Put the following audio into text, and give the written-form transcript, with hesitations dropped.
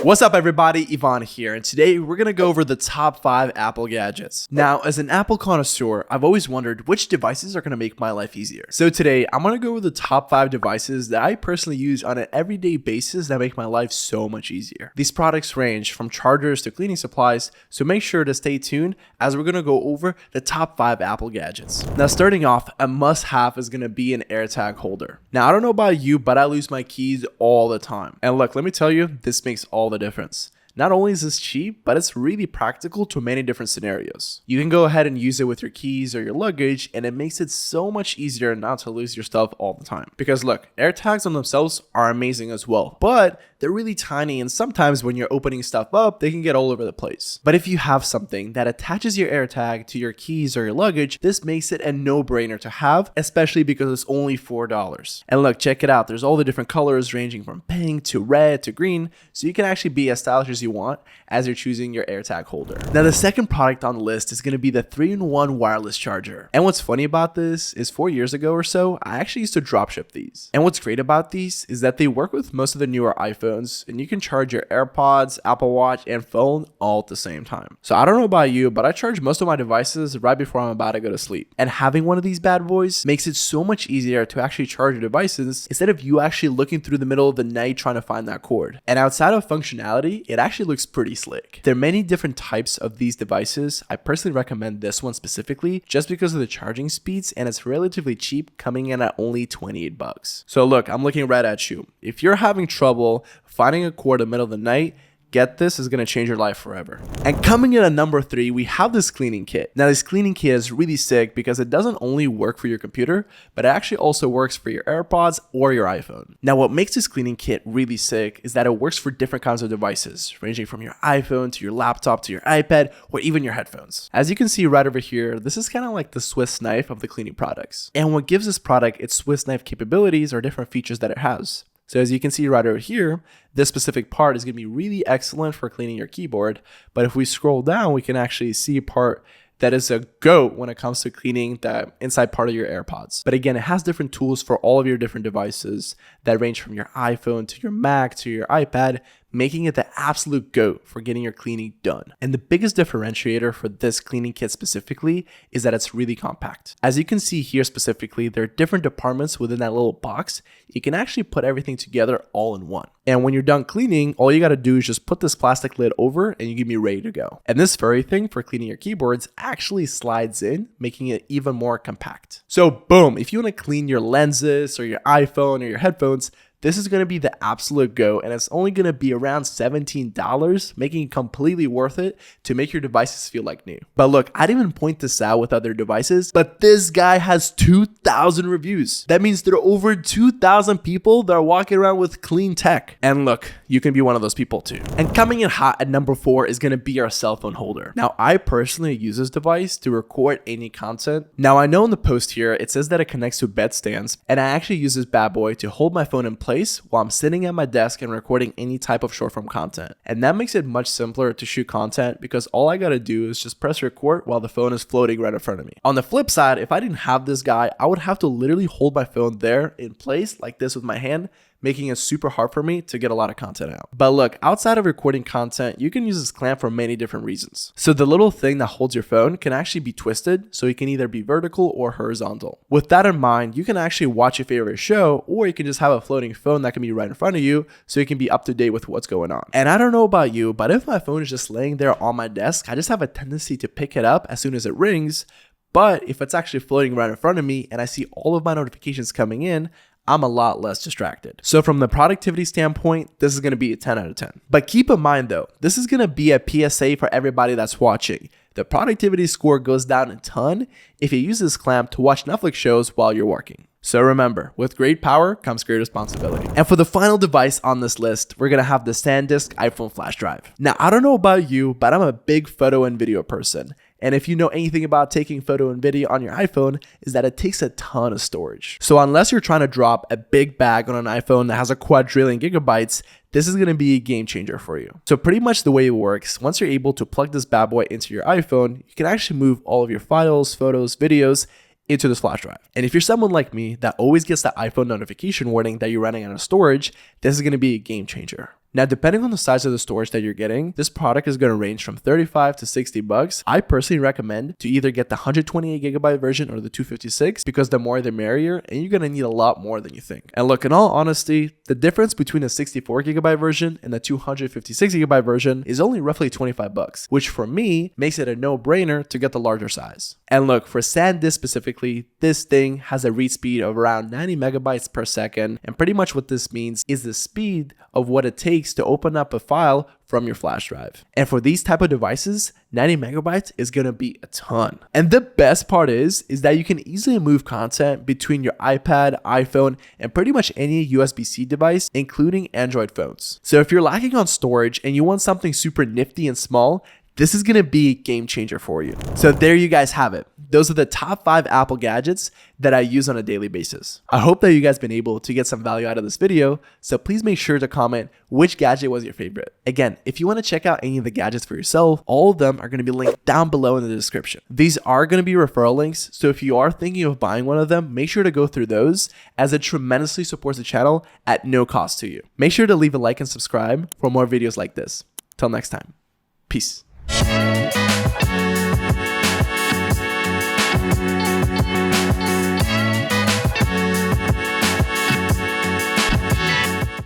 What's up everybody, Ivan here, and today we're going to go over the top 5 Apple gadgets. Now, as an Apple connoisseur, I've always wondered which devices are going to make my life easier. So today, I'm going to go over the top 5 devices that I personally use on an everyday basis that make my life so much easier. These products range from chargers to cleaning supplies, so make sure to stay tuned as we're going to go over the top 5 Apple gadgets. Now, starting off, a must-have is going to be an Airtag holder. Now, I don't know about you, but I lose my keys all the time. And look, let me tell you, this makes all the difference. Not only is this cheap, but it's really practical to many different scenarios. You can go ahead and use it with your keys or your luggage, and it makes it so much easier not to lose your stuff all the time. Because look, AirTags on themselves are amazing as well, but they're really tiny, and sometimes when you're opening stuff up, they can get all over the place. But if you have something that attaches your AirTag to your keys or your luggage, this makes it a no-brainer to have, especially because it's only $4. And look, check it out. There's all the different colors ranging from pink to red to green, so you can actually be as stylish as you want as you're choosing your Airtag holder. Now, the second product on the list is going to be the 3-in-1 wireless charger. And what's funny about this is 4 years ago or so, I actually used to dropship these. And what's great about these is that they work with most of the newer iPhones, and you can charge your AirPods, Apple Watch, and phone all at the same time. So I don't know about you, but I charge most of my devices right before I'm about to go to sleep. And having one of these bad boys makes it so much easier to actually charge your devices instead of you actually looking through the middle of the night trying to find that cord. And outside of functionality, it actually looks pretty slick. There are many different types of these devices. I personally recommend this one specifically just because of the charging speeds, and it's relatively cheap, coming in at only 28 bucks. So look, I'm looking right at you. If you're having trouble finding a cord in the middle of the night, get this, is going to change your life forever. And coming in at number 3, we have this cleaning kit. Now, this cleaning kit is really sick because it doesn't only work for your computer, but it actually also works for your AirPods or your iPhone. Now, what makes this cleaning kit really sick is that it works for different kinds of devices, ranging from your iPhone to your laptop to your iPad or even your headphones. As you can see right over here, this is kind of like the Swiss knife of the cleaning products. And what gives this product its Swiss knife capabilities are different features that it has. So as you can see right over here, this specific part is going to be really excellent for cleaning your keyboard. But if we scroll down, we can actually see a part that is a GOAT when it comes to cleaning the inside part of your AirPods. But again, it has different tools for all of your different devices that range from your iPhone to your Mac to your iPad, making it the absolute GOAT for getting your cleaning done. And the biggest differentiator for this cleaning kit specifically is that it's really compact. As you can see here specifically, there are different departments within that little box. You can actually put everything together all in one. And when you're done cleaning, all you got to do is just put this plastic lid over and you can be ready to go. And this very thing for cleaning your keyboards actually slides in, making it even more compact. So boom, if you want to clean your lenses or your iPhone or your headphones, this is going to be the absolute go, and it's only going to be around $17, making it completely worth it to make your devices feel like new. But look, I didn't even point this out with other devices, but this guy has 2,000 reviews. That means there are over 2,000 people that are walking around with clean tech. And look, you can be one of those people too. And coming in hot at number 4 is going to be our cell phone holder. Now, I personally use this device to record any content. Now, I know in the post here, it says that it connects to bed stands, and I actually use this bad boy to hold my phone in place while I'm sitting at my desk and recording any type of short form content. And that makes it much simpler to shoot content because all I gotta do is just press record while the phone is floating right in front of me. On the flip side, if I didn't have this guy, I would have to literally hold my phone there in place like this with my hand, making it super hard for me to get a lot of content out. But look, outside of recording content, you can use this clamp for many different reasons. So the little thing that holds your phone can actually be twisted, so it can either be vertical or horizontal. With that in mind, you can actually watch your favorite show, or you can just have a floating phone that can be right in front of you, so you can be up to date with what's going on. And I don't know about you, but if my phone is just laying there on my desk, I just have a tendency to pick it up as soon as it rings. But if it's actually floating right in front of me and I see all of my notifications coming in, I'm a lot less distracted. So from the productivity standpoint, this is going to be a 10 out of 10. But keep in mind though, this is going to be a PSA for everybody that's watching. The productivity score goes down a ton if you use this clamp to watch Netflix shows while you're working. So remember, with great power comes great responsibility. And for the final device on this list, we're going to have the SanDisk iPhone flash drive. Now, I don't know about you, but I'm a big photo and video person. And if you know anything about taking photo and video on your iPhone, is that it takes a ton of storage. So unless you're trying to drop a big bag on an iPhone that has a quadrillion gigabytes, this is going to be a game changer for you. So pretty much the way it works, once you're able to plug this bad boy into your iPhone, you can actually move all of your files, photos, videos into this flash drive. And if you're someone like me that always gets that iPhone notification warning that you're running out of storage, this is going to be a game changer. Now, depending on the size of the storage that you're getting, this product is going to range from $35 to $60. I personally recommend to either get the 128GB version or the 256 because the more the merrier, and you're going to need a lot more than you think. And look, in all honesty, the difference between the 64GB version and the 256GB version is only roughly $25, which for me makes it a no-brainer to get the larger size. And look, for SanDisk specifically, this thing has a read speed of around 90 megabytes per second, and pretty much what this means is the speed of what it takes to open up a file from your flash drive. And for these type of devices, 90 megabytes is gonna be a ton. And the best part is that you can easily move content between your iPad, iPhone, and pretty much any USB-C device, including Android phones. So if you're lacking on storage and you want something super nifty and small, this is gonna be a game changer for you. So there you guys have it. Those are the top 5 Apple gadgets that I use on a daily basis. I hope that you guys been able to get some value out of this video, so please make sure to comment which gadget was your favorite. Again, if you want to check out any of the gadgets for yourself, all of them are going to be linked down below in the description. These are going to be referral links, so if you are thinking of buying one of them, make sure to go through those, as it tremendously supports the channel at no cost to you. Make sure to leave a like and subscribe for more videos like this. Till next time, peace.